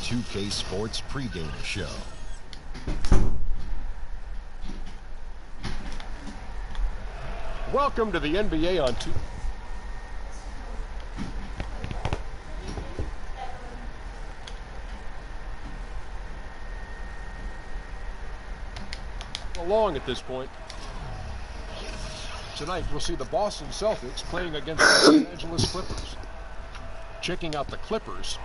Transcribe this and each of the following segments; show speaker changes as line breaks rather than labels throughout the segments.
2K Sports pregame show. Welcome to the NBA on 2. Along at this point. Tonight we'll see the Boston Celtics playing against the Los Angeles Clippers. Checking out the Clippers.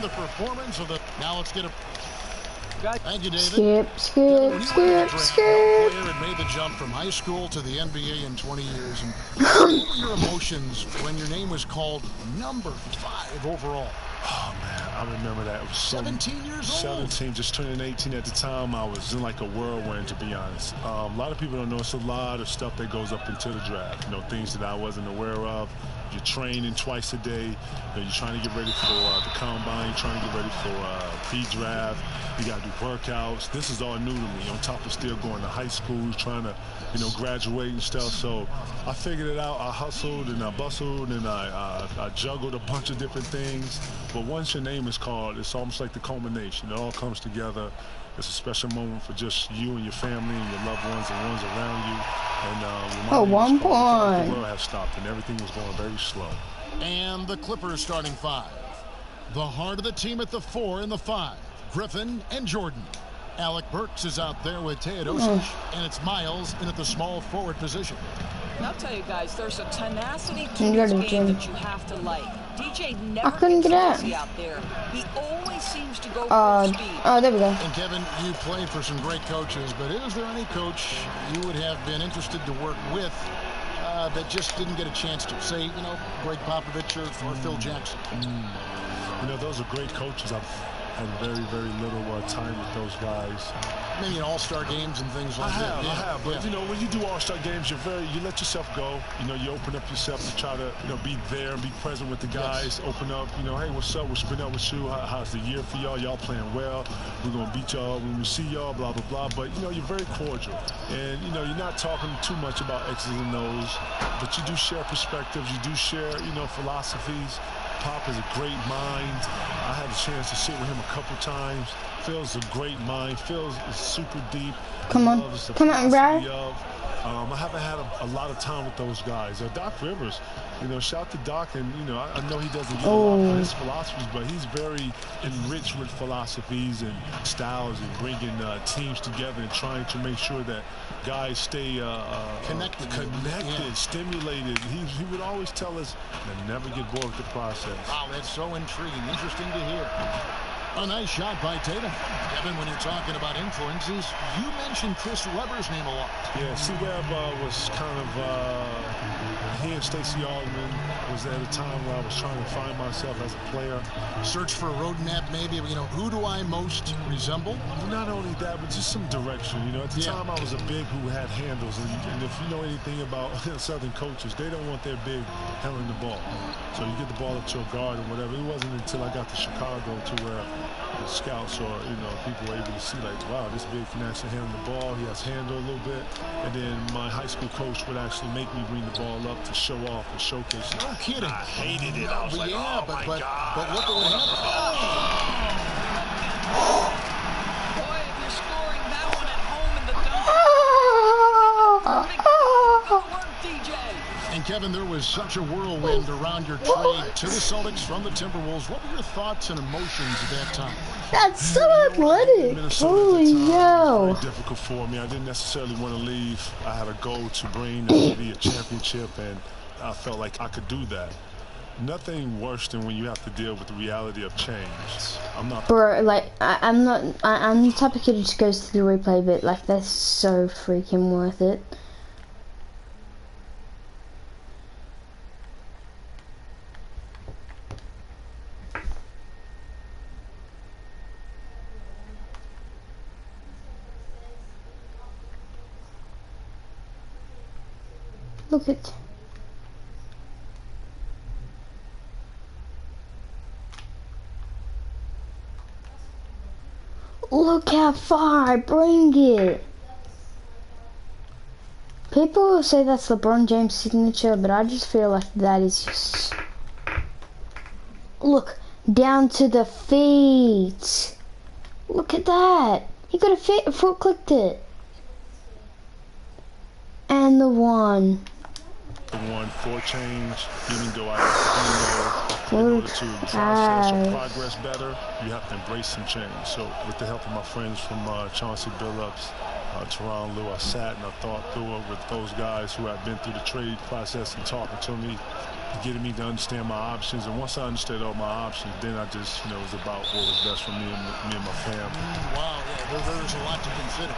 The performance of the now let's get a thank you, David.
Skip.
Player had made the jump from high school to the NBA in 20 years. And what were your emotions when your name was called number 5 overall?
Oh man, I remember that. It was
17 years old.
17, just turning 18 at the time. I was in like a whirlwind, to be honest. A lot of people don't know it's a lot of stuff that goes up into the draft. You know, things that I wasn't aware of. You're training twice a day. You're trying to get ready for the combine. You're trying to get ready for pre-draft. You got to do workouts. This is all new to me. On top of still going to high school, trying to, graduate and stuff. So I figured it out. I hustled and I bustled and I juggled a bunch of different things. But once your name is called, it's almost like the culmination. It all comes together. It's a special moment for just you and your family and your loved ones and ones around you. And
1
the
point.
world has stopped and everything was going very slow.
And the Clippers starting 5. The heart of the team at the 4 and the 5. Griffin and Jordan. Alec Burks is out there with Teodosic, and it's Miles in at the small forward position.
And I'll tell you guys, there's a tenacity to this game that you have to like. DJ never gets lazy out there. He always seems to go for speed.
Oh, there we go.
And Kevin, you played for some great coaches, but is there any coach you would have been interested to work with that just didn't get a chance to? Say, Greg Popovich or Phil Jackson.
Those are great coaches. I've had very, very little time with those guys.
Maybe in all-star games and things like that.
I have. But, when you do all-star games, you let yourself go. You open up yourself to try to, be there and be present with the guys. Yes. Open up, hey, what's up? What's been up with you? How's the year for y'all? Y'all playing well. We're going to beat y'all when we see y'all, blah, blah, blah. But, you're very cordial. And, you're not talking too much about X's and O's. But you do share perspectives. You do share, philosophies. Pop is a great mind. I had a chance to sit with him a couple times. Phil's a great mind. Phil's super deep.
Come on, Brad.
I haven't had a lot of time with those guys. Doc Rivers, shout to Doc, and I know he doesn't get a lot of his philosophies, but he's very enriched with philosophies and styles and bringing teams together and trying to make sure that guys stay connected, stimulated. He would always tell us to never get bored with the process.
Wow, that's so intriguing. Interesting to hear. A nice shot by Tatum. Kevin, when you're talking about influences, you mentioned Chris Webber's name a lot.
Yeah, C-Web was kind of, he and Stacey Augmon was at a time where I was trying to find myself as a player.
Search for a roadmap, maybe, who do I most resemble?
Not only that, but just some direction. At the time I was a big who had handles, and if you know anything about Southern coaches, they don't want their big handling the ball. So you get the ball at your guard or whatever. It wasn't until I got to Chicago to where the scouts or people were able to see like, wow, this big can actually handle the ball. He has handle a little bit. And then my high school coach would actually make me bring the ball up to show off and showcase it.
No kidding.
I hated it. I was like,
oh
my God.
But look at what happened.
Boy, if you're scoring that one at home in the dome. Good work, DJ.
And Kevin, there was such a whirlwind around your trade to the Celtics from the Timberwolves. What were your thoughts and emotions at that time?
That's so athletic. Holy yo.
Very difficult for me. I didn't necessarily want to leave. I had a goal to bring maybe a championship, and I felt like I could do that. Nothing worse than when you have to deal with the reality of change. I'm not.
Bro, like I'm the type of kid who just goes to the replay, but like that's so freaking worth it. Look at. Look how far I bring it. People will say that's LeBron James' signature, but I just feel like that is just... Look, down to the feet. Look at that. He could have foot clicked it. And the one.
The one for change, even though I have to in order to process or progress better, you have to embrace some change. So with the help of my friends from Chauncey Billups, Teron Lue, I sat and I thought through it with those guys who had been through the trade process and talking to me, getting me to understand my options. And once I understood all my options, then I just, it was about what was best for me and my family.
Wow, yeah, there's a lot to consider.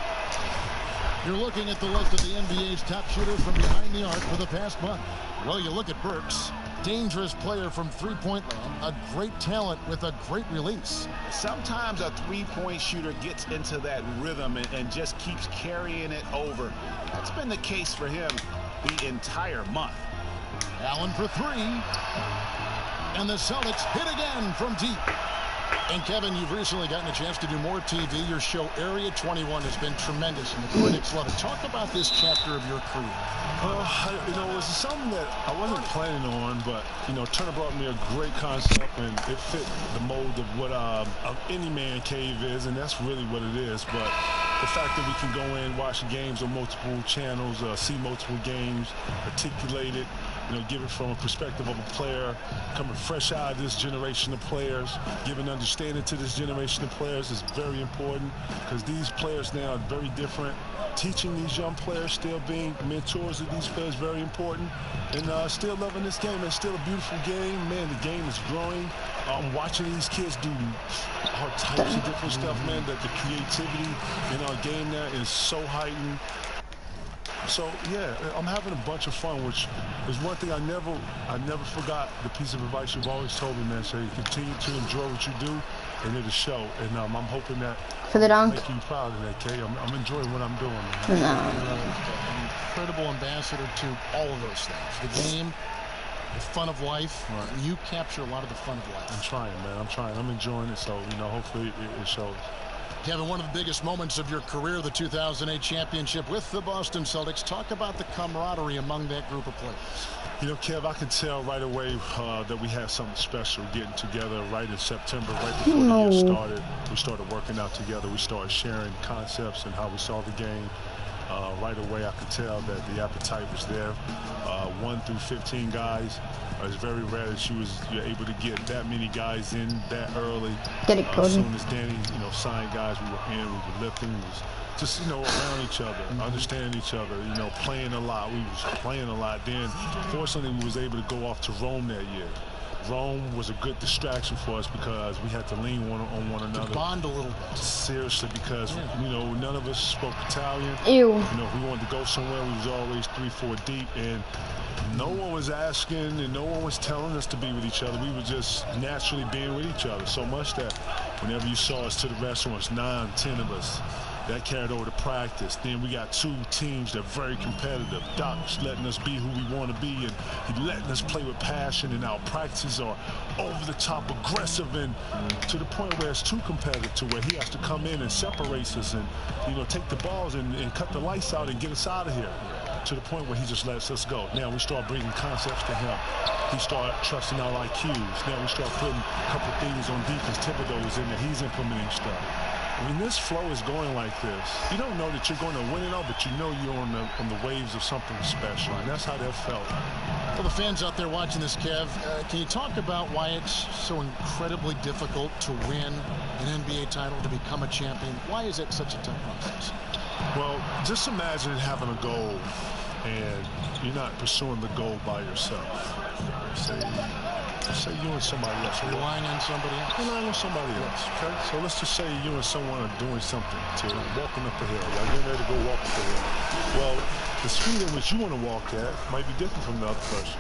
You're looking at the list of the NBA's top shooters from behind the arc for the past month. Well, you look at Burks, dangerous player from three-point land, a great talent with a great release.
Sometimes a three-point shooter gets into that rhythm and just keeps carrying it over. That's been the case for him the entire month.
Allen for three. And the Celtics hit again from deep. And Kevin, you've recently gotten a chance to do more TV. Your show Area 21 has been tremendous, and the critics love it. Talk about this chapter of your career.
You know, it was something that I wasn't planning on, but, you know, Turner brought me a great concept, and it fit the mold of what any man cave is, and that's really what it is. But the fact that we can go in, watch games on multiple channels, see multiple games, articulate it, you know, give it from a perspective of a player, coming fresh out of this generation of players, giving understanding to this generation of players is very important, because these players now are very different. Teaching these young players, still being mentors of these players, very important. And still loving this game. It's still a beautiful game. Man, the game is growing. Watching these kids do all types of different stuff, man, that the creativity in our game now is so heightened. So, yeah, I'm having a bunch of fun, which is one thing I never forgot. The piece of advice you've always told me, man, so you continue to enjoy what you do, and it'll show. And I'm hoping that
For the dunk.
make you proud of that, Kay. I'm enjoying what I'm doing, man.
An incredible ambassador to all of those things. The game, the fun of life. Right. You capture a lot of the fun of life.
I'm trying, man. I'm trying. I'm enjoying it, so, you know, hopefully it shows.
Kevin, one of the biggest moments of your career, the 2008 championship with the Boston Celtics. Talk about the camaraderie among that group of players.
You know, Kev, I can tell right away that we had something special getting together right in September, right before the year started. We started working out together. We started sharing concepts and how we saw the game. Right away, I could tell that the appetite was there. 1 through 15 guys. It's very rare that you're able to get that many guys in that early.
Get it, Cody.
As soon as Danny, you know, signed guys, we were in, we were lifting, we was just, you know, around each other, understanding each other, you know, playing a lot. We was playing a lot. Then, fortunately, we was able to go off to Rome that year. Rome was a good distraction for us because we had to lean on one another.
To bond a little.
Seriously, because, you know, none of us spoke Italian.
Ew.
You know, if we wanted to go somewhere, we was always 3-4 deep, and no one was asking and no one was telling us to be with each other. We were just naturally being with each other so much that whenever you saw us to the restaurants, 9, 10 of us, that carried over to practice. Then we got 2 teams that are very competitive. Doc's letting us be who we want to be, and he's letting us play with passion, and our practices are over the top aggressive, and to the point where it's too competitive to where he has to come in and separates us and, you know, take the balls and cut the lights out and get us out of here. To the point where he just lets us go. Now we start bringing concepts to him. He start trusting our IQs. Now we start putting a couple of things on defense. Thibodeau's in there. He's implementing stuff. When this flow is going like this, you don't know that you're going to win it all, but you know you're on the waves of something special, and that's how that felt.
For the fans out there watching this, Kev, can you talk about why it's so incredibly difficult to win an NBA title, to become a champion? Why is it such a tough process?
Well, just imagine having a goal, and you're not pursuing the goal by yourself. Say you and somebody else.
Relying on somebody else.
Relying on somebody else, okay? So let's just say you and someone are doing something, to walking up the hill. Like you're ready to go walk up the hill. Well, the speed at which you want to walk at might be different from the other person.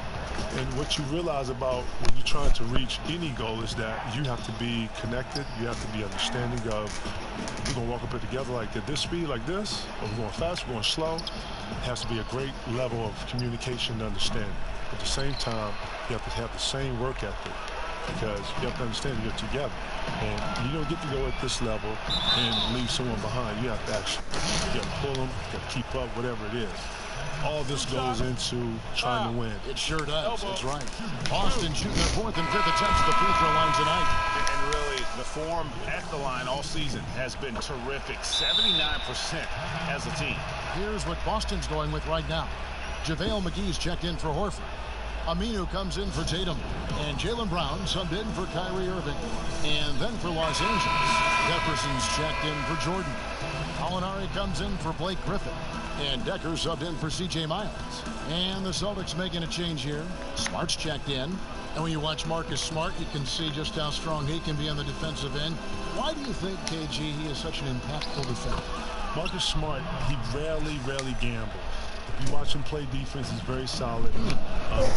And what you realize about when you're trying to reach any goal is that you have to be connected. You have to be understanding of, we're going to walk up it together like at this speed, like this, or we're going fast, we're going slow. It has to be a great level of communication and understanding. At the same time, you have to have the same work ethic, because you have to understand you're together. And you don't get to go at this level and leave someone behind. You have to actually, you got to pull them, you got to keep up, whatever it is. All this goes into trying to win.
It sure does. That's right. Boston shooting their 4th and 5th attempts at the free throw line tonight.
And really, the form at the line all season has been terrific. 79% as a team.
Here's what Boston's going with right now. JaVale McGee's checked in for Horford. Aminu comes in for Tatum. And Jaylen Brown subbed in for Kyrie Irving. And then for Los Angeles, Jefferson's checked in for Jordan. Alinari comes in for Blake Griffin. And Decker subbed in for C.J. Miles. And the Celtics making a change here. Smart's checked in. And when you watch Marcus Smart, you can see just how strong he can be on the defensive end. Why do you think, KG, he is such an impactful defender?
Marcus Smart, he rarely gambles. You watch him play defense, he's very solid.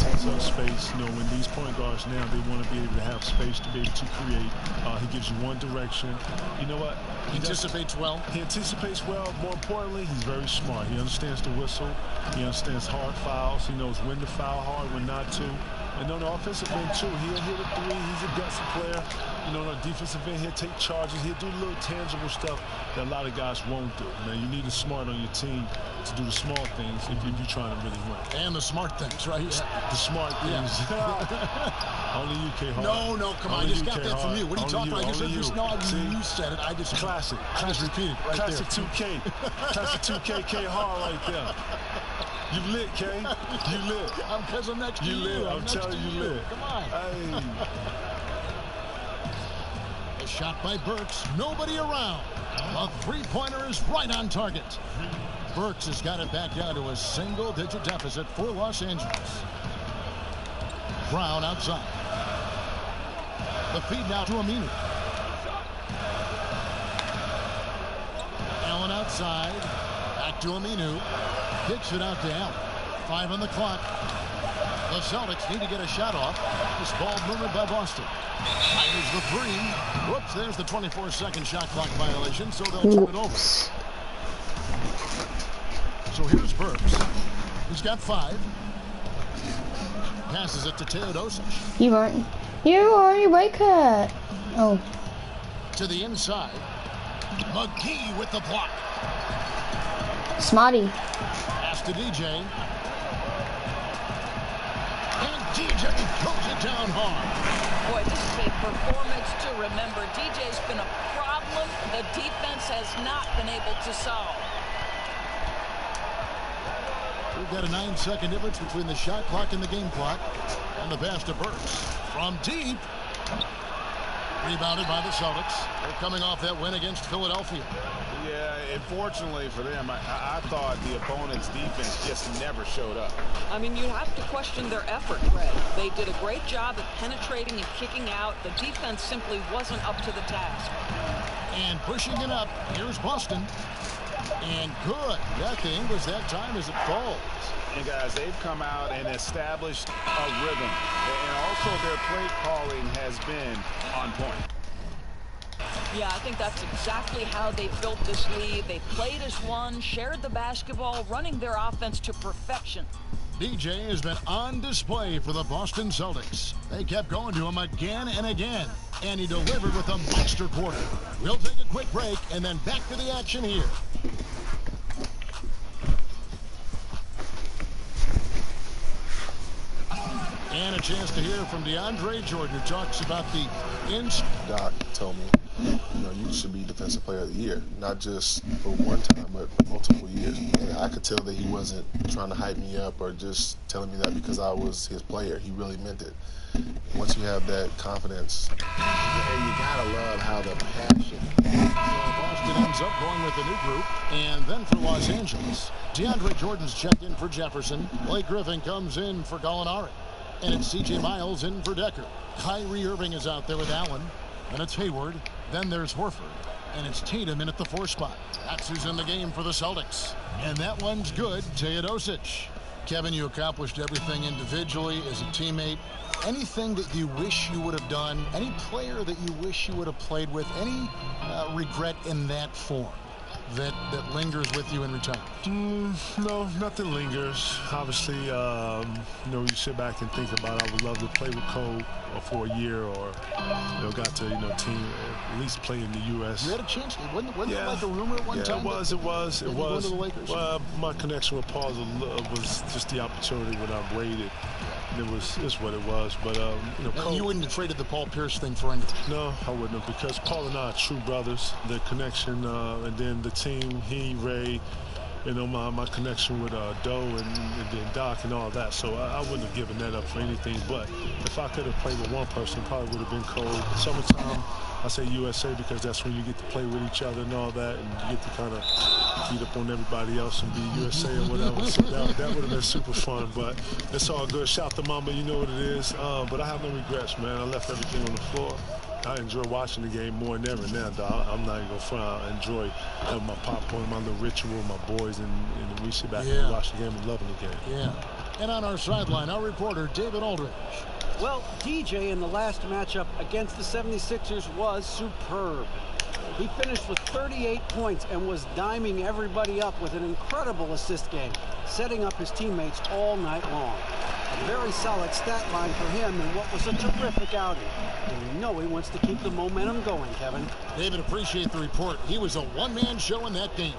Takes up space. You know, when these point guards now, they want to be able to have space to be able to create. He gives you one direction. You know what?
He anticipates well.
He anticipates well. More importantly, he's very smart. He understands the whistle. He understands hard fouls. He knows when to foul hard, when not to. And on the offensive end, too, he'll hit a three. He's a gutsy player. You know, on the defensive end, he'll take charges. He'll do little tangible stuff that a lot of guys won't do. Man, you need a smart on your team to do the small things if you're trying to really win.
And the smart things, right?
The smart things. Only you, K-Hard.
No, come on. I just got that from you. What are you talking about? You said it. I just
classic.
I just repeated right
classic
there.
2K. Classic 2K K-Hard right there. You lit, K. You lit.
Because I'm next to you.
You lit. I'm telling you, lit.
Come on.
Hey.
A shot by Burks. Nobody around. A three-pointer is right on target. Burks has got it back down to a single-digit deficit for Los Angeles. Brown outside. The feed now to Aminu. Allen outside. Back to Aminu. Kicks it out to Allen. 5 on the clock. The Celtics need to get a shot off. This ball moved by Boston. There's the three. Whoops, there's the 24-second shot clock violation, so they'll turn it over. So here's Burks. He's got 5. Passes it to Teodosic.
You already break it. Oh.
To the inside. McGee with the block.
Smarty.
Pass to DJ. And DJ throws it down hard.
Boy, this is a performance to remember. DJ's been a problem the defense has not been able to solve.
We've got a 9-second difference between the shot clock and the game clock. And the pass to Burks. From deep. Rebounded by the Celtics. They're coming off that win against Philadelphia.
Yeah, unfortunately for them, I thought the opponent's defense just never showed up.
I mean, you have to question their effort, Greg. They did a great job at penetrating and kicking out. The defense simply wasn't up to the task.
And pushing it up, here's Boston. And good. Nothing was that time as it falls.
And guys, they've come out and established a rhythm. And also their play calling has been on point.
Yeah, I think that's exactly how they built this lead. They played as one, shared the basketball, running their offense to perfection.
DJ has been on display for the Boston Celtics. They kept going to him again and again, and he delivered with a monster quarter. We'll take a quick break and then back to the action here. And a chance to hear from DeAndre Jordan, who talks about the
Doc told me, you know, you should be Defensive Player of the Year, not just for one time, but multiple years. And I could tell that he wasn't trying to hype me up or just telling me that because I was his player. He really meant it. Once you have that confidence, and you gotta love how the passion.
Boston ends up going with a new group, and then for Los Angeles, DeAndre Jordan's checked in for Jefferson. Blake Griffin comes in for Gallinari. And it's C.J. Miles in for Decker. Kyrie Irving is out there with Allen. And it's Hayward. Then there's Horford. And it's Tatum in at the 4 spot. That's who's in the game for the Celtics. And that one's good, Teodosic. Kevin, you accomplished everything individually as a teammate. Anything that you wish you would have done? Any player that you wish you would have played with? Any regret in that form that lingers with you in retirement?
No, nothing lingers. Obviously, you know, you sit back and think about, I would love to play with Cole for a year, or you know, got to team at least play in the U.S.
You had a chance. Wasn't that like a rumor at one time?
It was.
Going to the Lakers?
Well, my connection with Paul was just the opportunity when I waited. It's what it was. But you know, Cole,
you wouldn't have traded the Paul Pierce thing for anything.
No, I wouldn't have, because Paul and I are true brothers. The connection, and then the team, he, Ray, you know, my connection with Doe and then Doc and all that. So I wouldn't have given that up for anything. But if I could have played with one person, probably would have been Cole. Summertime, I say USA because that's when you get to play with each other and all that, and you get to kind of beat up on everybody else and be USA or whatever. So that would have been super fun, but it's all good. Shout to Mama, you know what it is. But I have no regrets, man. I left everything on the floor. I enjoy watching the game more than ever now, dog. I'm not even going to front. I enjoy having my popcorn, my little ritual, my boys, and we sit back and watch the game and loving the game.
Yeah. And on our sideline, our reporter, David Aldridge.
Well, DJ in the last matchup against the 76ers was superb. He finished with 38 points and was diming everybody up with an incredible assist game, setting up his teammates all night long. A very solid stat line for him in what was a terrific outing. And you know he wants to keep the momentum going, Kevin.
David, appreciate the report. He was a one-man show in that game.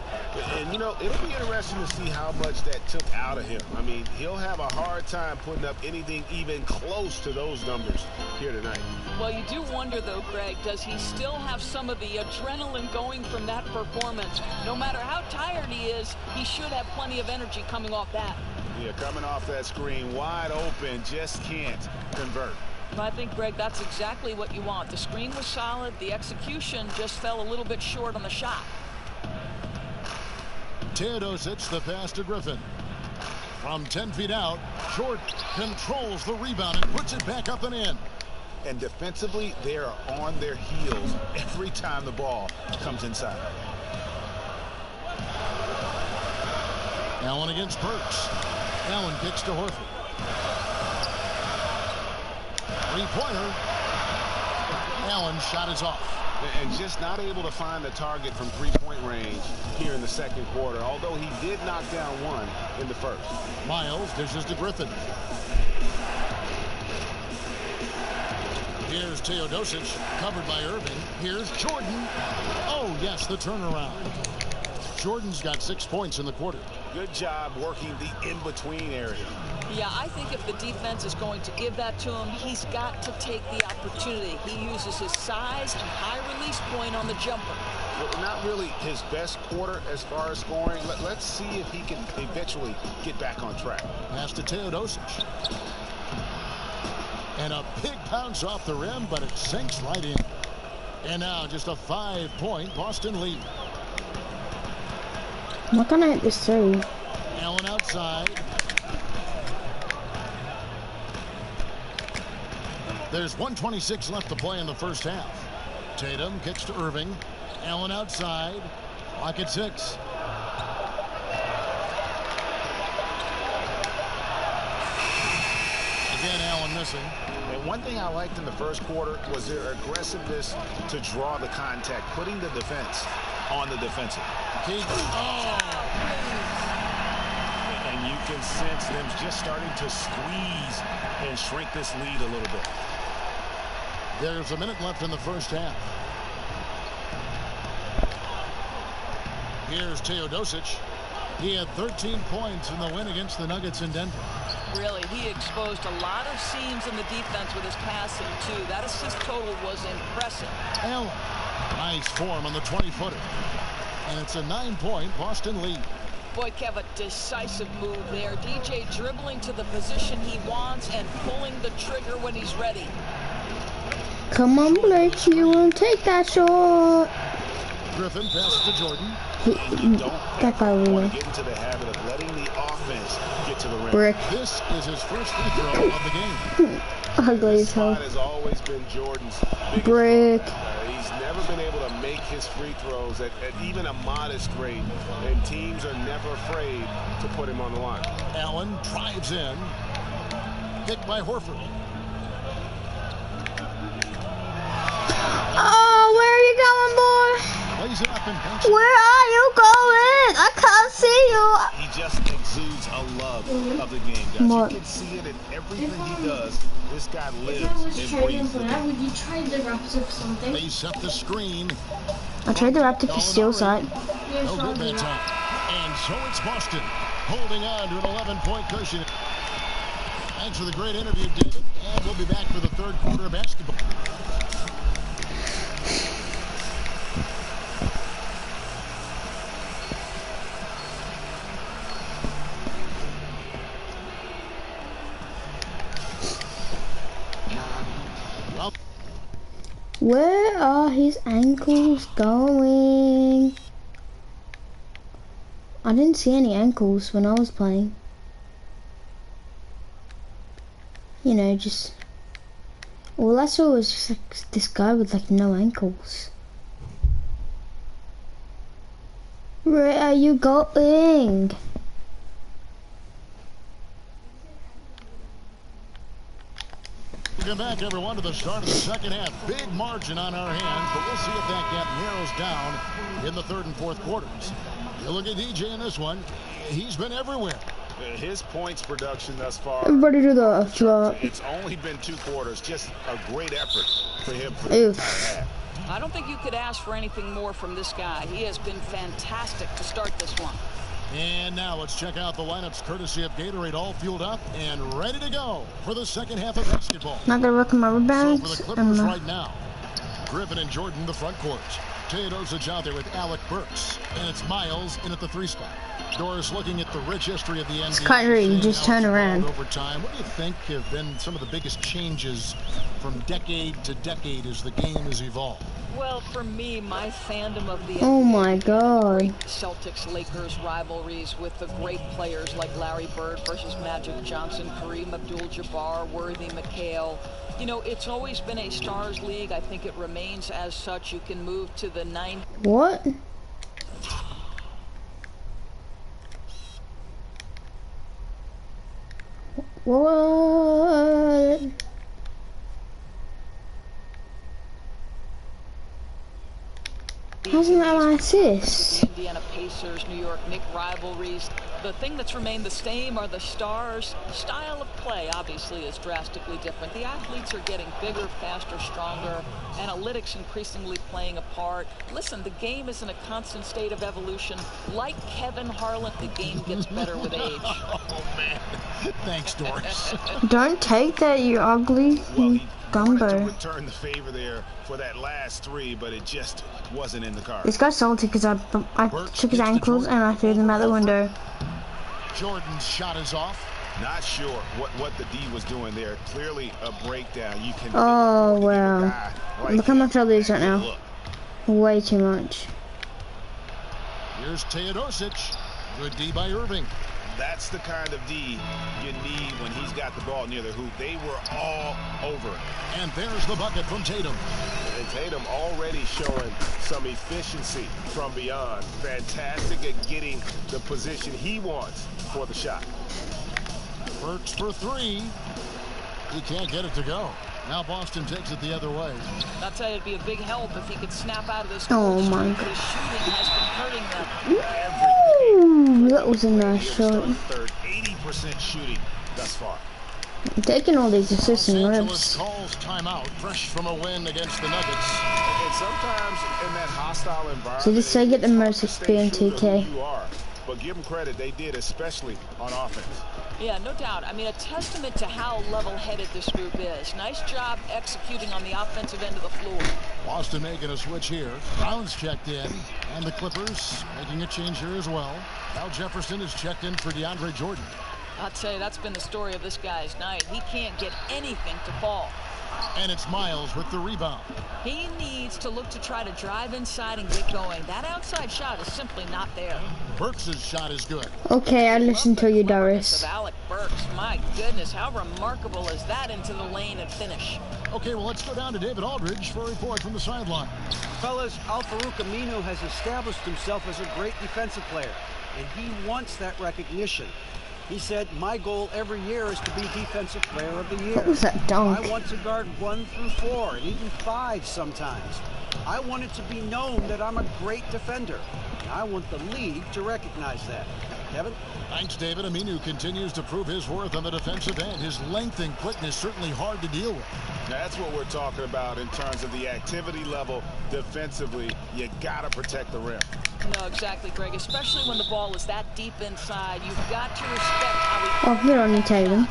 And, you know, it'll be interesting to see how much that took out of him. I mean, he'll have a hard time putting up anything even close to those numbers here tonight.
Well, you do wonder, though, Greg, does he still have some of the adrenaline going from that performance? No matter how tired he is, he should have plenty of energy coming off that.
Yeah, coming off that screen, wide open, just can't convert.
I think, Greg, that's exactly what you want. The screen was solid. The execution just fell a little bit short on the shot.
Teodosic, the pass to Griffin. From 10 feet out, Jordan controls the rebound and puts it back up and in.
And defensively, they are on their heels every time the ball comes inside.
Allen against Burks. Allen kicks to Horford. Three-pointer. Allen's shot is off.
And just not able to find the target from three-point range here in the second quarter, although he did knock down one in the first.
Miles dishes to Griffin. Here's Teodosic, covered by Irving. Here's Jordan. Oh, yes, the turnaround. Jordan's got 6 points in the quarter.
Good job working the in-between area.
Yeah, I think if the defense is going to give that to him, he's got to take the opportunity. He uses his size and high release point on the jumper.
Well, not really his best quarter as far as scoring. Let's see if he can eventually get back on track.
Pass to Teodosic. And a big bounce off the rim, but it sinks right in. And now just a 5-point Boston lead.
I'm not gonna hit this three.
Allen outside. There's 1:26 left to play in the first half. Tatum kicks to Irving. Allen outside. Clock at 6. Again, Allen missing.
And one thing I liked in the first quarter was their aggressiveness to draw the contact, putting the defense on the defensive.
Oh!
And you can sense them just starting to squeeze and shrink this lead a little bit.
There's a minute left in the first half. Here's Teodosic. He had 13 points in the win against the Nuggets in Denver.
Really, he exposed a lot of seams in the defense with his passing, too. That assist total was impressive.
Allen, nice form on the 20-footer. And it's a 9-point Boston lead.
Boy, Kev, a decisive move there. DJ dribbling to the position he wants and pulling the trigger when he's ready.
Come on, Blake, you won't take that shot.
Griffin passes to Jordan.
That guy will win.
Get into the habit of letting the offense get to the rim.
Brick.
This is his first free throw of the game.
Ugly as hell.
Has always been Jordan's biggest
Brick.
he's never been able to make his free throws at even a modest rate, and teams are never afraid to put him on the line.
Allen drives in. Hit by Horford.
Oh, where are you going, boy?
Plays it up and banks.
Where are you going? I can't see you.
He just exudes a love of the game, guys.
Mark.
You can see it in everything he does. This guy lives and breathes the game.
Would you trade the Raptors for something?
They set the screen.
I tried the Raptor for steal side.
No good that time. And so it's Boston holding on to an 11-point cushion. Thanks for the great interview, David. And we'll be back for the third quarter of basketball.
Where are his ankles going? I didn't see any ankles when I was playing. You know, just All I saw was like, this guy with like no ankles. Where are you going?
Welcome back, everyone, to the start of the second half. Big margin on our hands, but we'll see if that gap narrows down in the third and fourth quarters. You look at DJ in this one, he's been everywhere.
His points production thus far.
Everybody do the flop.
It's only been 2 quarters. Just a great effort for him for the entire half.
I don't think you could ask for anything more from this guy. He has been fantastic to start this one.
And now let's check out the lineups courtesy of Gatorade, all fueled up and ready to go for the second half of basketball.
Not gonna work on my
So
rebounds.
for the Clippers right now, Griffin and Jordan the front court. Teodosic out there with Alec Burks. And it's Miles in at the 3 spot. Doris looking at the rich history of the NBA.
It's Kyrie, you just turn around.
Over time, what do you think have been some of the biggest changes from decade to decade as the game has evolved?
Well, for me, my fandom of the
Oh my God.
Celtics-Lakers rivalries with the great players like Larry Bird versus Magic Johnson, Kareem Abdul-Jabbar, Worthy McHale. You know, it's always been a stars league. I think it remains as such. You can move to the 90s.
What? What? How's that my assist?
Indiana Pacers, New York Knicks rivalries. The thing that's remained the same are the stars. Style of play, obviously, is drastically different. The athletes are getting bigger, faster, stronger. Analytics increasingly playing a part. Listen, the game is in a constant state of evolution. Like Kevin Harlan, the game gets better with age.
Oh, man. Thanks, Doris.
Don't take that, you ugly
Well, he wanted to
gumbo.
return the favor there for that last 3, but it just wasn't in the cards.
This guy's salty because I took his ankles and I threw them out the window.
Jordan's shot is off.
Not sure what the D was doing there. Clearly a breakdown. You can.
Oh,
give a
wow.
guy like
Look how much I
him
lose right
that
now.
look.
Way too much.
Here's Teodosic. Good D by Irving.
That's the kind of D you need when he's got the ball near the hoop. They were all over it.
And there's the bucket from Tatum.
And Tatum already showing some efficiency from beyond. Fantastic at getting the position he wants for the shot.
Burks for 3. He can't get it to go. Now Boston takes it the other way.
I'll tell you, it'd be a big help if he could snap out of this.
Oh, my
God.
God.
His shooting has been hurting them.
Ooh, that was a nice shot.
Third, 80% shooting thus far.
I'm taking all these assists
Los
and
Angeles
ribs.
calls timeout, fresh from a win against the Nuggets.
And sometimes in that hostile environment,
So this I get the
it's
most
hard to stay
XP
true
in
to
2K.
who you are. But give them credit, they did, especially on offense.
Yeah, no doubt. I mean, a testament to how level-headed this group is. Nice job executing on the offensive end of the floor.
Boston making a switch here. Brown's checked in. And the Clippers making a change here as well. Al Jefferson is checked in for DeAndre Jordan.
I'll tell you, that's been the story of this guy's night. He can't get anything to fall.
And it's Miles with the rebound.
He needs to look to try to drive inside and get going. That outside shot is simply not there.
Burks' shot is good.
Okay, I listened to you,
Cleverness
Doris.
of Alec Burks. My goodness, how remarkable is that into the lane and finish?
Okay, well, let's go down to David Aldridge for a report from the sideline.
Fellas, Al-Farouq Aminu has established himself as a great defensive player, and he wants that recognition. He said, my goal every year is to be Defensive Player of the Year.
What was that dunk?
I want to guard 1 through 4 and even 5 sometimes. I want it to be known that I'm a great defender. And I want the league to recognize that. Kevin?
Thanks, David. Aminu continues to prove his worth on the defensive end. His length and quickness certainly hard to deal with.
That's what we're talking about in terms of the activity level defensively. You got to protect the rim.
No, exactly, Greg. Especially when the ball is that deep inside. You've got to respect how he...
Oh, good on you, Tatum.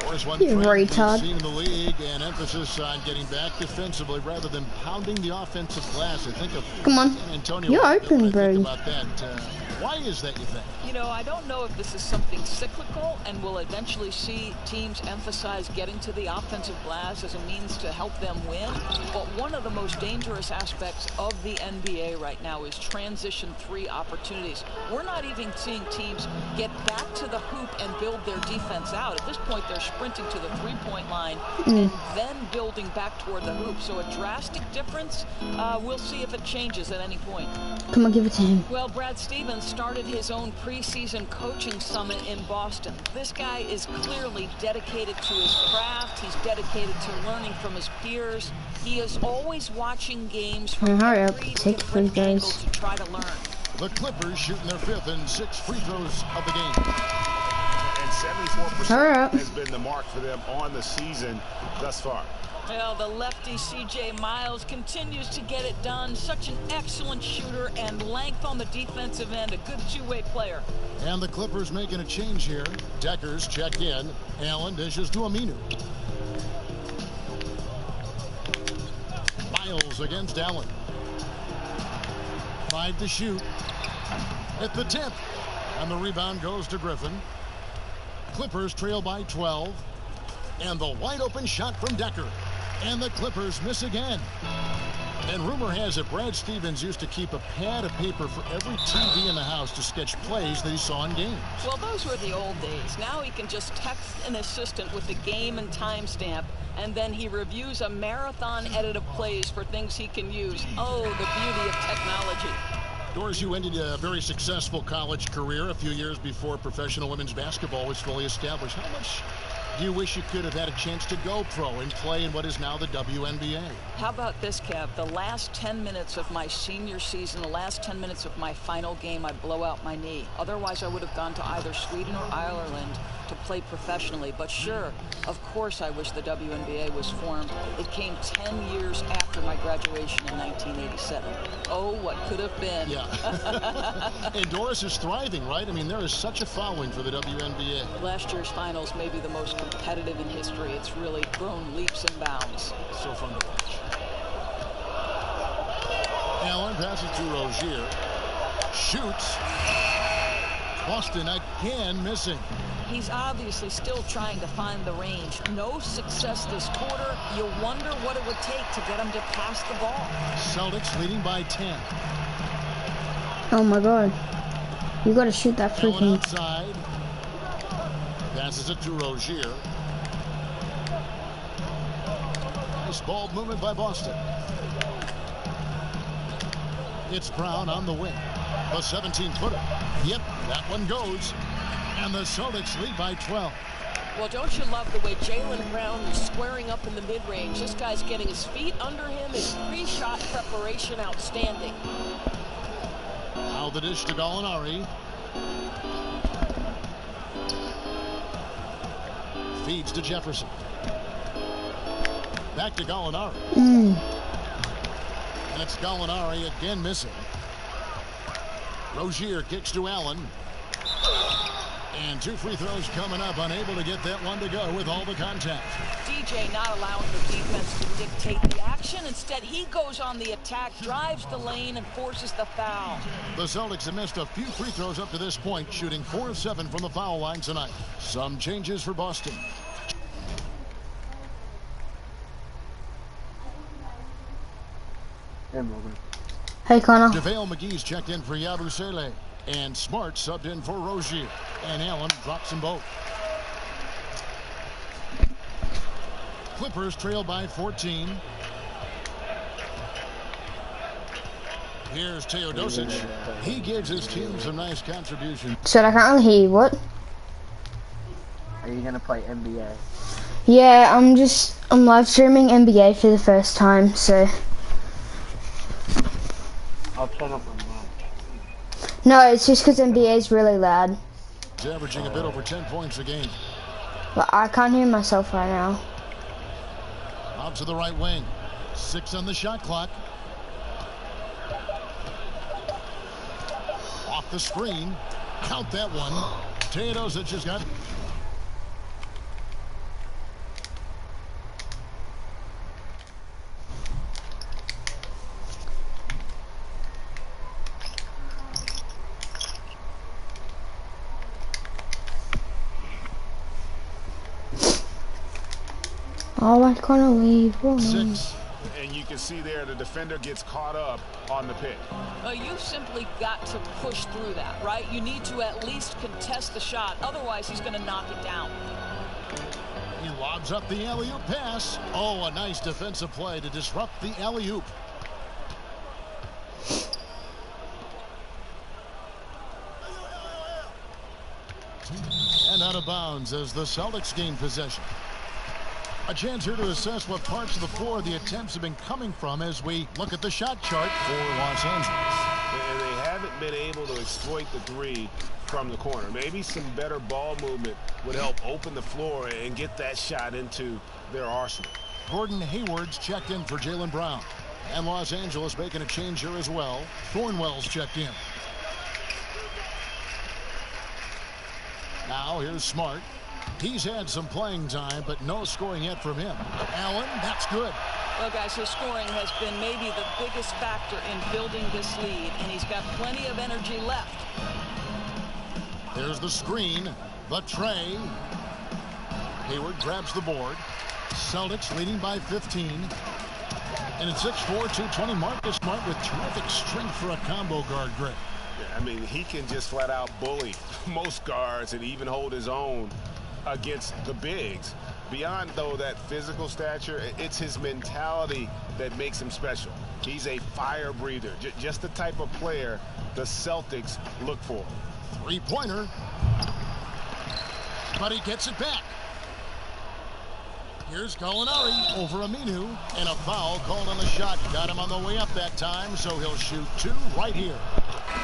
Doris one
You
trend we've
retard.
seen in the league, and emphasis on getting back defensively rather than pounding the offensive glass. I think of
Come on.
San Antonio.
You're
a bit when I
open,
think
bro.
about that. Why is that, you think?
You know, I don't know if this is something cyclical and we'll eventually see teams emphasize getting to the offensive glass as a means to help them win. But one of the most dangerous aspects of the NBA right now is transition 3 opportunities. We're not even seeing teams get back to the hoop and build their defense out. At this point, they're sprinting to the three-point line and then building back toward the hoop. So a drastic difference. We'll see if it changes at any point.
Come on, give it to him.
Well, Brad Stevens started his own preseason coaching summit in Boston. This guy is clearly dedicated to his craft. He's dedicated to learning from his peers. He is always watching games from
hurry up,
every
take free
different angle
throws.
to try to learn.
The Clippers shooting their 5th and 6th free throws of the game.
And 74% has been the mark for them on the season thus far.
Well, the lefty C.J. Miles continues to get it done. Such an excellent shooter and length on the defensive end. A good two-way player.
And the Clippers making a change here. Deckers check in. Allen dishes to Aminu. Miles against Allen. 5 to shoot. At the 10th. And the rebound goes to Griffin. Clippers trail by 12. And the wide open shot from Decker. And the Clippers miss again. And rumor has it Brad Stevens used to keep a pad of paper for every TV in the house to sketch plays that he saw in games.
Well, those were the old days. Now he can just text an assistant with the game and timestamp, and then he reviews a marathon edit of plays for things he can use. Oh, the beauty of technology.
Doris, you ended a very successful college career a few years before professional women's basketball was fully established. How much do you wish you could have had a chance to go pro and play in what is now the WNBA?
How about this, Kev? The last 10 minutes of my senior season, the last 10 minutes of my final game, I blow out my knee. Otherwise, I would have gone to either Sweden or Ireland to play professionally. But sure, of course I wish the WNBA was formed. It came 10 years after my graduation in 1987. Oh, what could have been.
Yeah. And Doris is thriving, right? I mean, there is such a following for the WNBA.
Last year's finals may be the most competitive in history. It's really grown leaps and bounds.
So fun to watch. Allen passes to Rozier. Shoots. Boston again missing.
He's obviously still trying to find the range. No success this quarter. You wonder what it would take to get him to pass the ball.
Celtics leading by 10.
Oh my God. You gotta shoot that
Allen
freaking.
outside. Passes it to Rozier. Nice ball movement by Boston. It's Brown on the wing. A 17-footer. Yep, that one goes. And the Celtics lead by 12.
Well, don't you love the way Jaylen Brown is squaring up in the mid-range? This guy's getting his feet under him. His pre-shot preparation outstanding.
Now the dish to Gallinari. Feeds to Jefferson. Back to Gallinari. That's Gallinari again missing. Rozier kicks to Allen. And 2 free throws coming up. Unable to get that one to go with all the contact.
DJ not allowing the defense to dictate the action. Instead, he goes on the attack, drives the lane, and forces the foul.
The Celtics have missed a few free throws up to this point, shooting 4 of 7 from the foul line tonight. Some changes for Boston.
Hey, Connor.
JaVale McGee's checked in for Yabusele. And Smart subbed in for Rozier. And Allen drops them both. Clippers trail by 14. Here's Teodosic. He gives his team some nice contribution.
Said I can't really hear you. What?
Are you gonna play NBA?
Yeah, I'm live streaming NBA for the first time, so.
I'll turn up on mine.
No, it's just because NBA is really loud.
He's averaging a bit over 10 points a game.
But I can't hear myself right now.
Out to the right wing. 6 on the shot clock. Off the screen. Count that one. Teodosic has got.
Oh, I can't leave. Oh, no.
6.
And you can see there the defender gets caught up on the pick.
Well, you've simply got to push through that, right? You need to at least contest the shot. Otherwise, he's going to knock it down.
He lobs up the alley-oop pass. Oh, a nice defensive play to disrupt the alley-oop. And out of bounds as the Celtics gain possession. A chance here to assess what parts of the floor the attempts have been coming from as we look at the shot chart for Los Angeles.
And they haven't been able to exploit the three from the corner. Maybe some better ball movement would help open the floor and get that shot into their arsenal.
Gordon Hayward's checked in for Jaylen Brown. And Los Angeles making a change here as well. Thornwell's checked in. Now here's Smart. He's had some playing time, but no scoring yet from him. Allen, that's good.
Well, guys, his scoring has been maybe the biggest factor in building this lead, and he's got plenty of energy left.
There's the screen, the tray. Hayward grabs the board. Celtics leading by 15. And at 6'4", 220, Marcus Smart with terrific strength for a combo guard, Greg.
I mean, he can just flat out bully most guards and even hold his own against the bigs. Beyond, though, that physical stature, it's his mentality that makes him special. He's a fire breather, just the type of player the Celtics look for.
Three-pointer. But he gets it back. Here's Gallinari over Aminu, and a foul called on the shot. Got him on the way up that time, so he'll shoot two right here.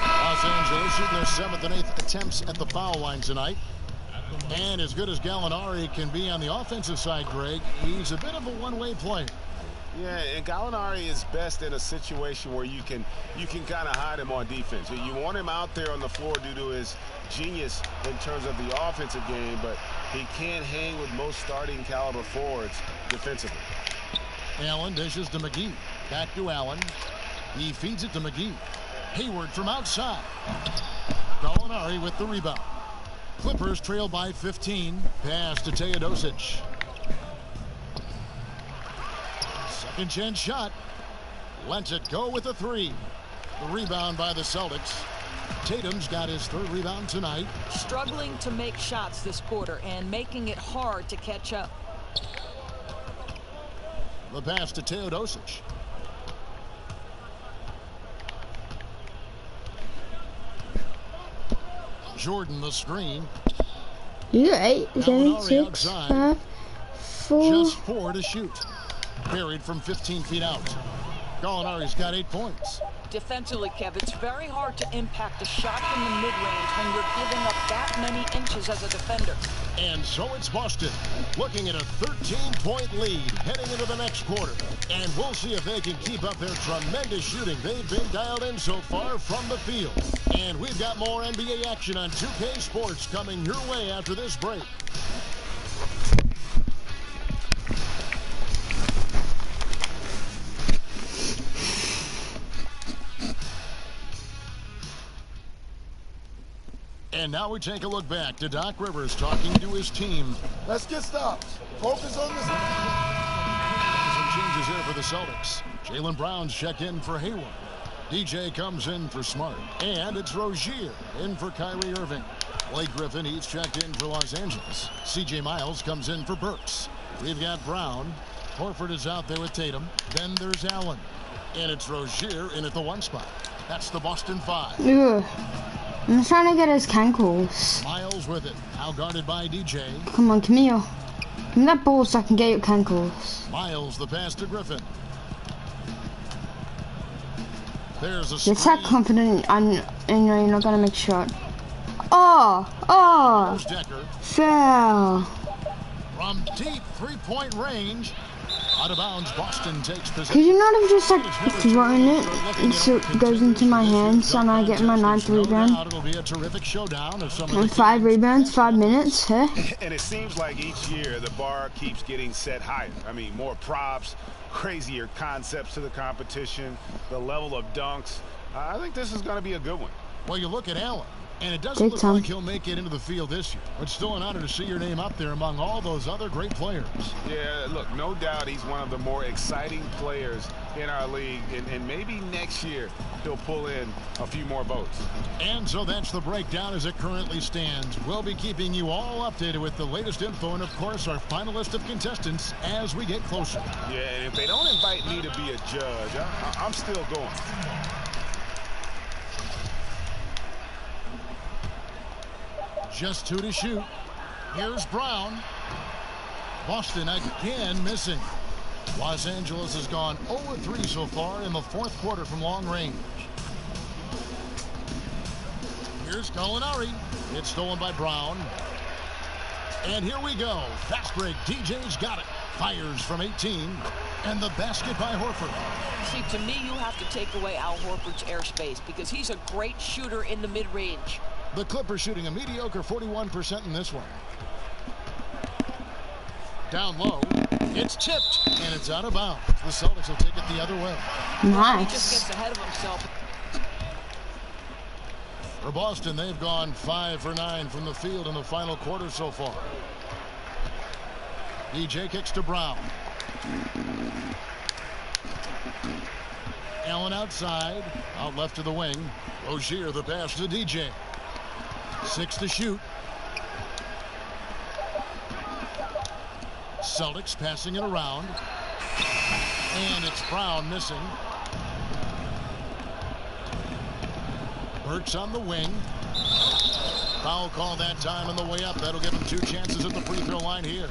Los Angeles shooting their 7th and 8th attempts at the foul line tonight. And as good as Gallinari can be on the offensive side, Greg, he's a bit of a one-way player.
Yeah, and Gallinari is best in a situation where you can kind of hide him on defense. You want him out there on the floor due to his genius in terms of the offensive game, but he can't hang with most starting caliber forwards defensively.
Allen dishes to McGee. Back to Allen. He feeds it to McGee. Hayward from outside. Gallinari with the rebound. Clippers trail by 15. Pass to Teodosic. Second chance shot. Lets it go with a three. The rebound by the Celtics. Tatum's got his 3rd rebound tonight.
Struggling to make shots this quarter and making it hard to catch up.
The pass to Teodosic. Jordan the screen.
You're 8, 7, 6, 5, 4.
Just 4 to shoot. Buried from 15 feet out. Gallinari's got 8 points.
Defensively, Kev, it's very hard to impact a shot from the mid-range when you're giving up that many inches as a defender.
And so it's Boston looking at a 13-point lead heading into the next quarter. And we'll see if they can keep up their tremendous shooting they've been dialed in so far from the field. And we've got more NBA action on 2K Sports coming your way after this break. And now we take a look back to Doc Rivers talking to his team.
Let's get stops. Focus on this.
Some changes here for the Celtics. Jaylen Brown's checked in for Hayward. DJ comes in for Smart. And it's Rozier in for Kyrie Irving. Blake Griffin, he's checked in for Los Angeles. CJ Miles comes in for Burks. We've got Brown. Horford is out there with Tatum. Then there's Allen. And it's Rozier in at the 1 spot. That's the Boston 5.
Ugh. I'm trying to get his cankles.
Miles with it. Now guarded by DJ.
Come on, come here. Give me that ball so I can get your cankles.
Miles, the pass to Griffin. There's a
You're that confident and you're not going to make a shot. Oh! Fail.
From deep 3-point range. Out of bounds, Boston takes possession.
Could you not have just like thrown it so it goes into my hands and I get my 9th rebound?
It'll be a terrific showdown of some
and 5 rebounds, 5 minutes, huh?
And it seems like each year the bar keeps getting set higher. I mean, more props, crazier concepts to the competition, the level of dunks. I think this is going to be a good one.
Well, you look at Allen. And it doesn't look like he'll make it into the field this year. But still an honor to see your name up there among all those other great players.
Yeah, look, no doubt he's one of the more exciting players in our league. And maybe next year he'll pull in a few more votes.
And so that's the breakdown as it currently stands. We'll be keeping you all updated with the latest info and, of course, our final list of contestants as we get closer.
Yeah, and if they don't invite me to be a judge, I'm still going.
Just 2 to shoot. Here's Brown. Boston again missing. Los Angeles has gone 0-3 so far in the fourth quarter from long range. Here's Gallinari. It's stolen by Brown. And here we go. Fast break. DJ's got it. Fires from 18. And the basket by Horford.
See, to me, you have to take away Al Horford's airspace because he's a great shooter in the mid-range.
The Clippers shooting a mediocre 41% in this one. Down low. It's tipped, and it's out of bounds. The Celtics will take it the other way.
Nice.
He just gets ahead of himself.
For Boston, they've gone 5 for 9 from the field in the final quarter so far. DJ kicks to Brown. Allen outside. Out left to the wing. Rozier the pass to DJ. 6 to shoot. Celtics passing it around. And it's Brown missing. Burks on the wing. Foul call that time on the way up. That'll give him 2 chances at the free throw line here.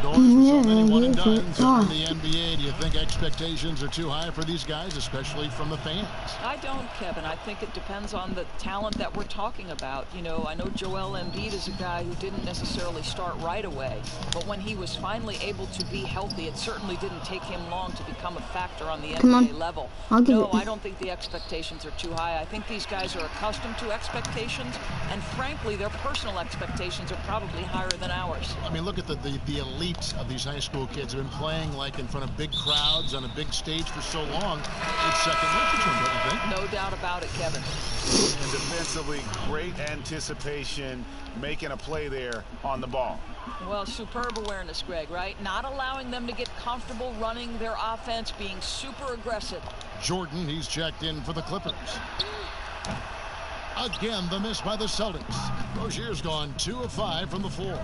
Doors for so many one and dones in the NBA. Do you think expectations are too high for these guys, especially from the fans?
I don't, Kevin. I think it depends on the talent that we're talking about. You know, I know Joel Embiid is a guy who didn't necessarily start right away, but when he was finally able to be healthy, it certainly didn't take him long to become a factor on the NBA level. No, I don't think the expectations are too high. I think these guys are accustomed to expectations, and frankly, their personal expectations are probably higher than ours.
I mean, look at the elite of these high school kids have been playing like in front of big crowds on a big stage for so long. It's second nature to them, don't you think?
No doubt about it, Kevin.
And defensively, great anticipation, making a play there on the ball.
Well, superb awareness, Greg, right? Not allowing them to get comfortable running their offense, being super aggressive.
Jordan, he's checked in for the Clippers. Again, the miss by the Celtics. Rozier's gone 2 of 5 from the floor.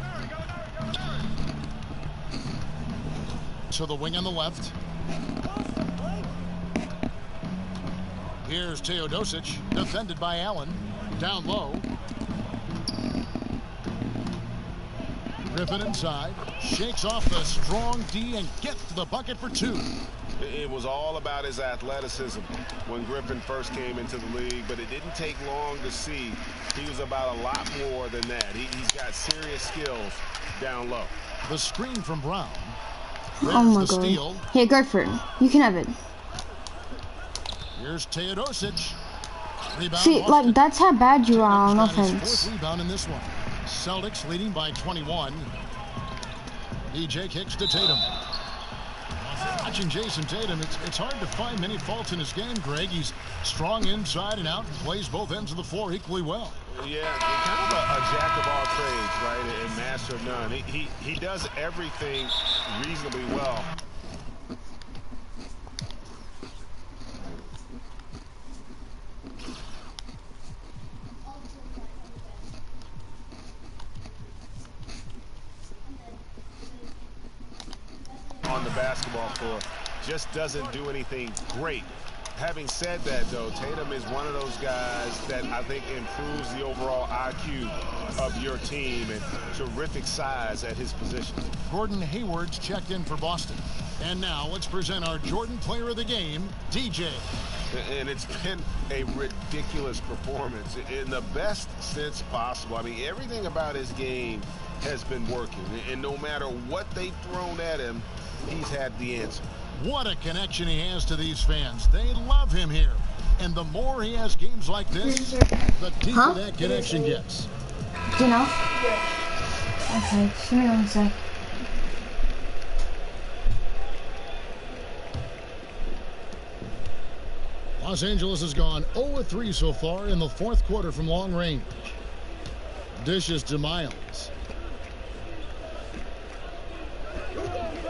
To the wing on the left. Here's Teodosic, defended by Allen. Down low. Griffin inside. Shakes off the strong D and gets to the bucket for 2.
It was all about his athleticism when Griffin first came into the league, but it didn't take long to see he was about a lot more than that. He's got serious skills down low.
The screen from Brown.
There's oh my god. Steal. Here, Griffin, you can have it.
Here's Teodosic. Rebound.
See, Boston. Like, that's how bad you are on offense.
4th rebound in this one. Celtics leading by 21. DJ kicks to Tatum. Watching Jason Tatum, it's hard to find many faults in his game, Greg. He's strong inside and out and plays both ends of the floor equally well.
Yeah, kind of a jack of all trades, right, and master of none. He does everything reasonably well. On the basketball floor, just doesn't do anything great. Having said that, though, Tatum is one of those guys that I think improves the overall IQ of your team, and terrific size at his position.
Gordon Hayward's checked in for Boston. And now let's present our Jordan Player of the Game, DJ.
And it's been a ridiculous performance in the best sense possible. I mean, everything about his game has been working, and no matter what they've thrown at him, he's had the answer.
What a connection he has to these fans. They love him here. And the more he has games like this, the deeper that connection gets.
Do you know? Okay, just give me 1 sec.
Los Angeles has gone 0-3 so far in the fourth quarter from long range. Dishes to Miles.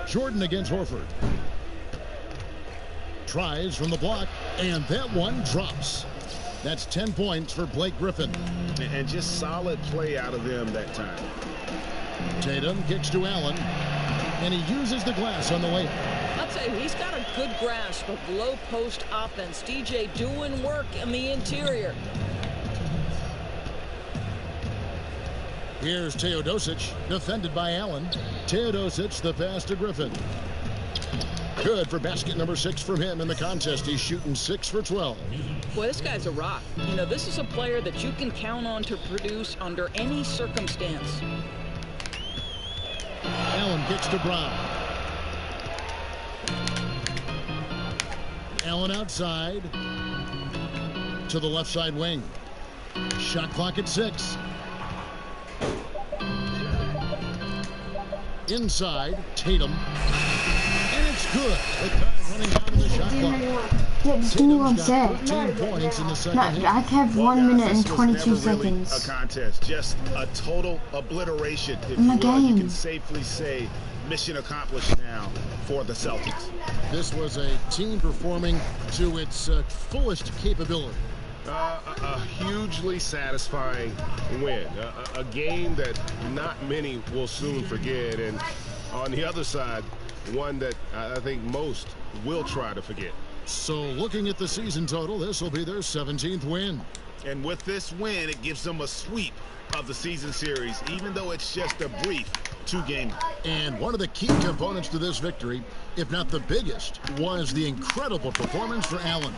Jordan against Horford. Tries from the block, and that one drops. That's 10 points for Blake Griffin.
And just solid play out of them that time.
Tatum kicks to Allen, and he uses the glass on the layup.
I'd say he's got a good grasp of low post offense. DJ doing work in the interior.
Here's Teodosic, defended by Allen. Teodosic, the pass to Griffin. Good for basket number 6 from him in the contest. He's shooting 6 for 12.
Boy, this guy's a rock. You know, this is a player that you can count on to produce under any circumstance.
Allen kicks to Brown. Allen outside to the left side wing. Shot clock at 6. Inside, Tatum. And it's good. With time running down in the shot clock.
Yeah, just give me one sec.
13 points in the second
No,
half.
I have 1 minute and 22 seconds.
A contest, just a total obliteration. If
My
you will, you
game.
can safely say mission accomplished now for the Celtics.
This was a team performing to its fullest capability.
A hugely satisfying win. A game that not many will soon forget. And on the other side, one that I think most will try to forget.
So looking at the season total, this will be their 17th win.
And with this win, it gives them a sweep of the season series, even though it's just a brief 2-game.
And one of the key components to this victory, if not the biggest, was the incredible performance for Allen.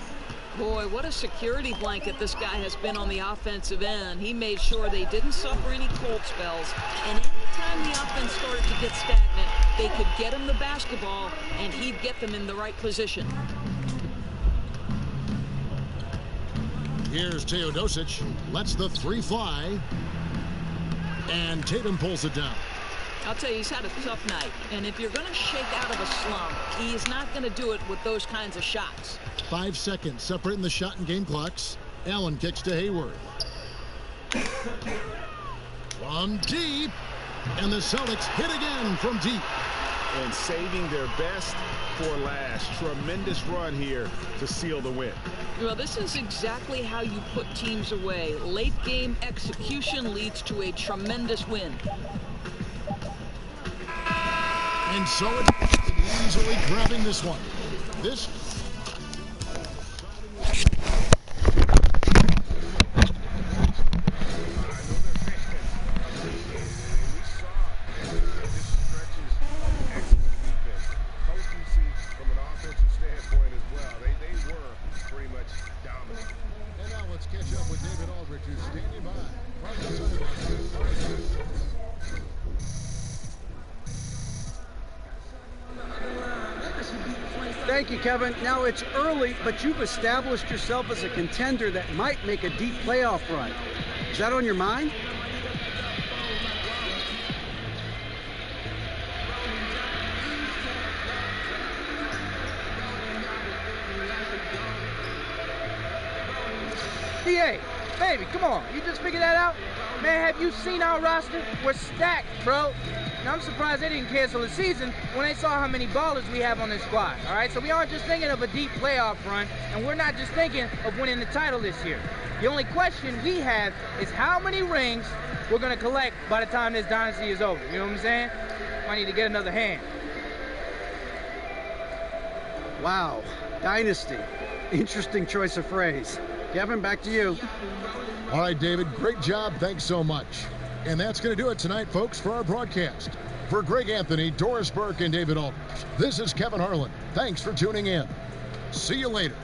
Boy, what a security blanket this guy has been on the offensive end. He made sure they didn't suffer any cold spells. And anytime the offense started to get stagnant, they could get him the basketball, and he'd get them in the right position.
Here's Teodosic, lets the 3 fly, and Tatum pulls it down.
I'll tell you, he's had a tough night. And if you're going to shake out of a slump, he's not going to do it with those kinds of shots.
5 seconds separating the shot and game clocks. Allen kicks to Hayward. From deep, and the Celtics hit again from deep.
And saving their best for last. Tremendous run here to seal the win.
Well, this is exactly how you put teams away. Late game execution leads to a tremendous win.
And so it's easily grabbing this one. This
Thank you, Kevin. Now it's early, but you've established yourself as a contender that might make a deep playoff run. Is that on your mind?
DA, baby, come on. You just figured that out? Man, have you seen our roster? We're stacked, bro. Now, I'm surprised they didn't cancel the season when they saw how many ballers we have on this squad, all right? So we aren't just thinking of a deep playoff run, and we're not just thinking of winning the title this year. The only question we have is how many rings we're going to collect by the time this dynasty is over. You know what I'm saying? I need to get another hand.
Wow, dynasty. Interesting choice of phrase. Kevin, back to you.
All right, David, great job. Thanks so much. And that's going to do it tonight, folks, for our broadcast. For Greg Anthony, Doris Burke, and David Aldridge, this is Kevin Harlan. Thanks for tuning in. See you later.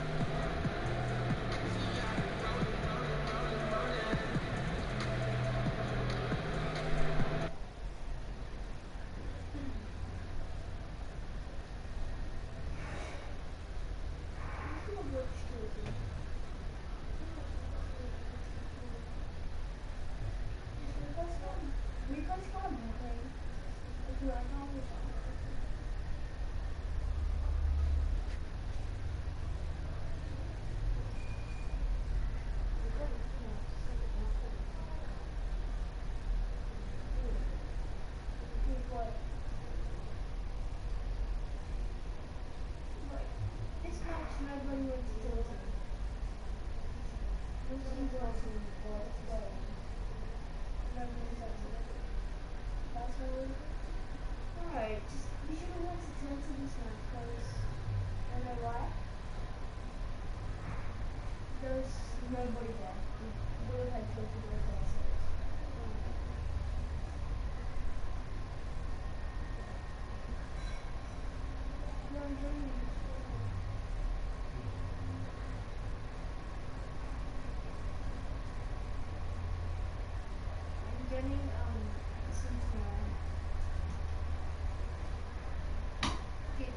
Nobody wants to do it. Nobody's watching the ball today. Nobody's watching it. That's what we do. Alright, we should have went to Tilted this month because I don't know why. There was nobody there. We would have had Tilted with us. No, I'm joining. I'm getting some tomorrow. Okay.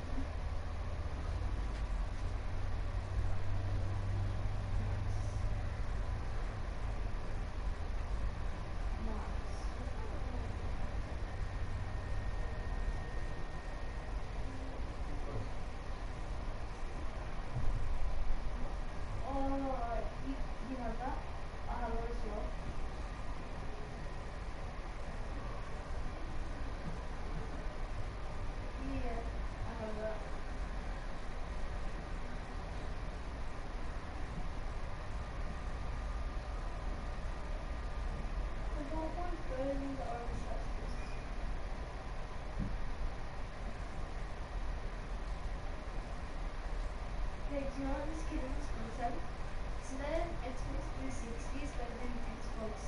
You have that? I have it as well. Yeah, I have that. The ball one's better than the orange justice. Hey, do you know what this kid in school said? So then Xbox 360 is better than Xbox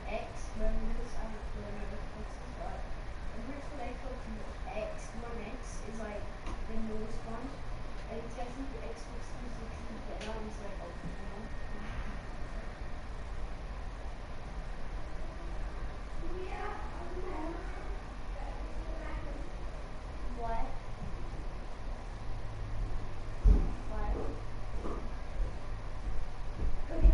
X, whatever it is. I don't really know what Xbox is, but I'm pretty sure Xbox One X is like the newest one. And it's actually the Xbox 360, but that one's like open, you know? Yeah, what? What? Okay,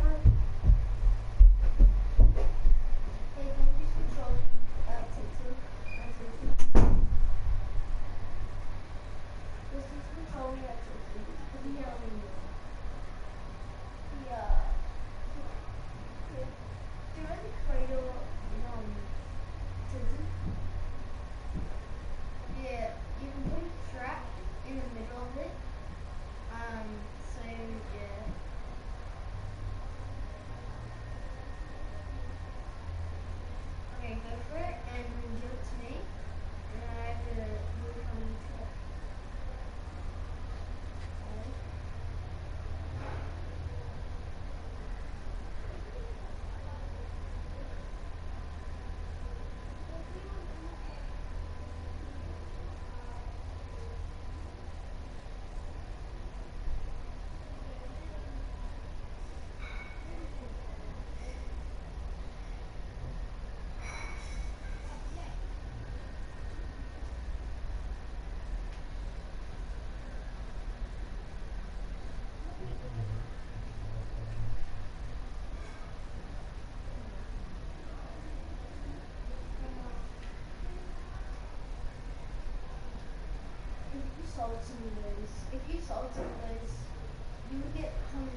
hey, don't use controlling Tilted. Just use controlling Tilted. Because you know what I mean. Yeah. Yeah. Do you know the cradle in Tilted? Yeah, you can put a trap in the middle of it. So yeah. Okay, go for it and then give it to me. And then I have to move on the trap. If you sold some of those, you would get $100.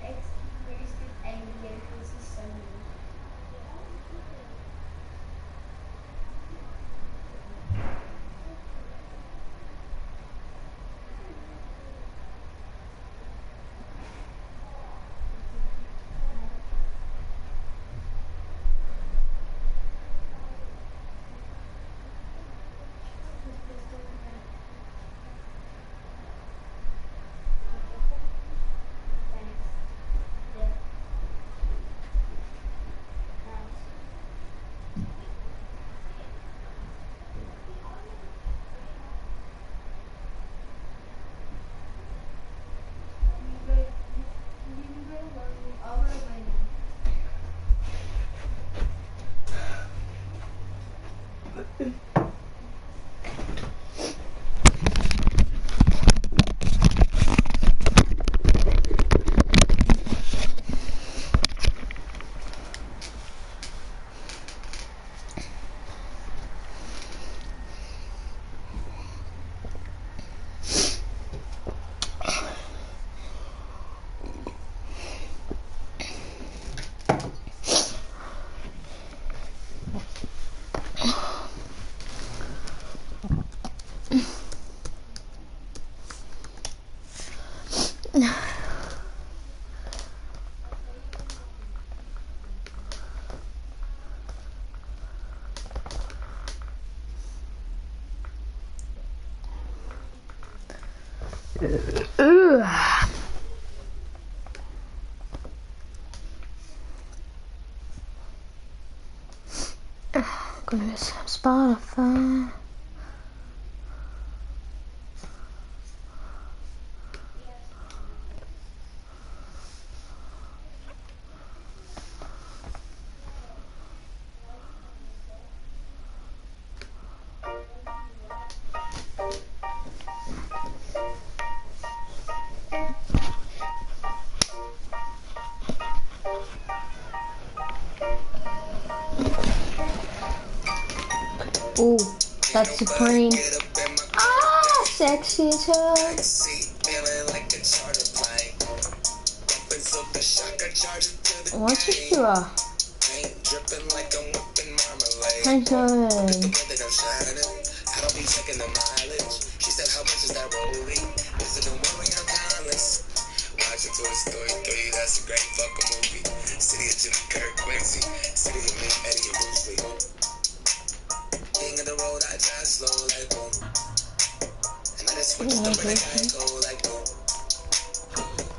ex-boosted NBA versus Sunday.
Goodness, Spotify. Ooh, that's Supreme. Ah, sexy as hell. What's your cure? Thank you.
Toy Story 3, that's a great fucking movie. City of Jim Kirk Quincy, City of me, Eddie and Bruce Lee. King of the road, I drive slow like boom. And I just switch the break, I go like boom.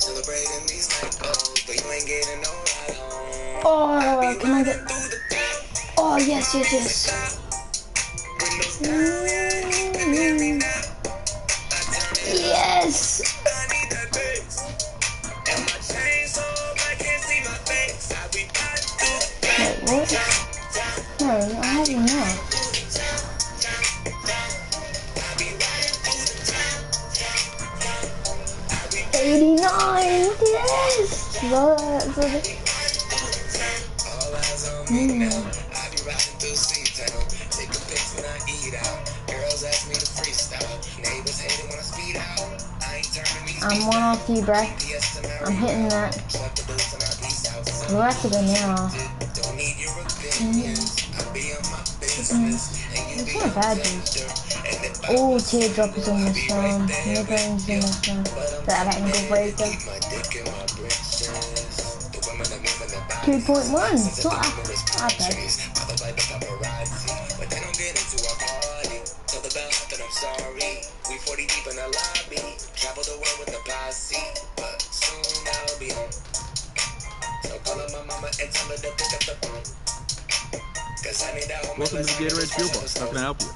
Celebrating these night goals, but you ain't getting no ride home.
Oh, can I get... Oh, yes, yes, yes. Yes. Wait, what? No, I haven't now. $89, yes! I'm one off you, bruh. I'm hitting that. We'll have to go now. It's not bad, dude. Oh, teardrop is on this one. Mid-range in this one. That angle breaker. 2.1. It's not bad. We 40 deep in the lobby. Travel the world with the posse, but soon I'll be home. So call up my mama and tell her to pick up the phone. Cause I need that home.
Welcome to the Gatorade Fuel Box. How can I help you?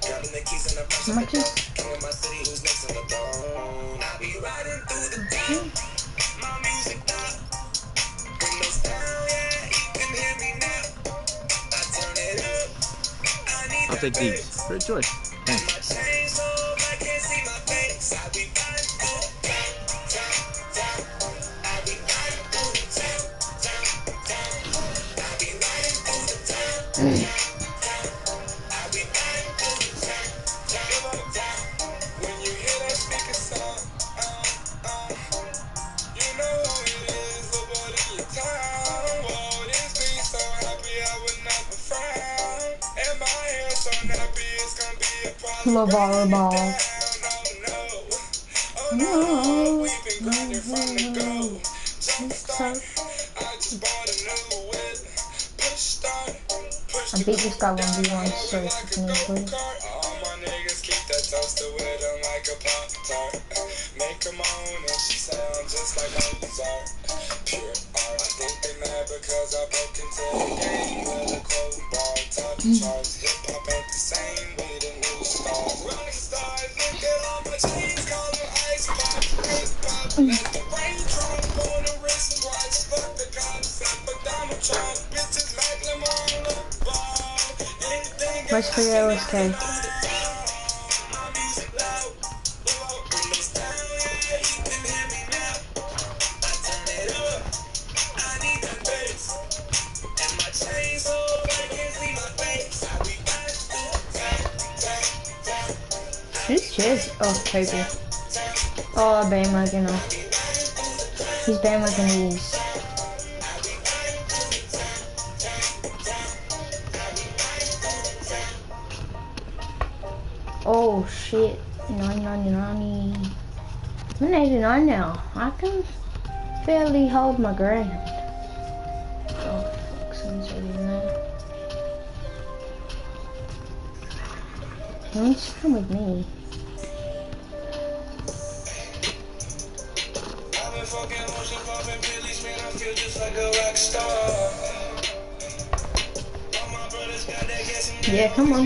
Grabbing the keys and the press of the King of my city who's next on the throne. I'll be riding through the town. My music loud. Windows down, yeah, you can hear me now. I turn it up. I need
I'll take these. Great choice. Thanks.
LeVar Ball. No. I beat this guy 1v1, so fucking easily.
Make them own and she sound just like Mozart. Pure art. I think they mad because I broke into the game with a quote ball top charts. Hip hop ain't the same with the new stars. Rock stars, look at all my chains, call them ice pop, ice pop. Let the rain drop on the wristwatch. Fuck the concept of Donald Trump. Bitches like them on the ball.
Where's Frio cake? Who's Cheers? Oh, Kobe. Oh, bandwagon off. He's bandwagon these. Oh shit. 999. I'm 89 now. I can barely hold my ground. Oh fuck, someone's already in there. He wants to come with me. Yeah, come on.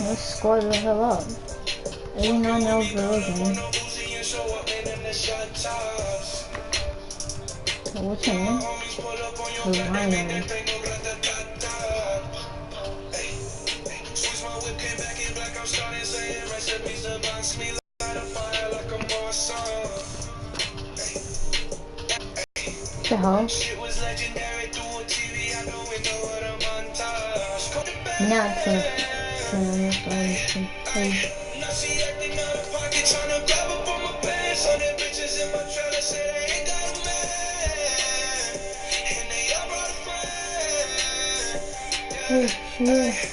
Let's score the hell up. 89 overall game. What's her name? The Rhino. The hell? Now it's oh, shit.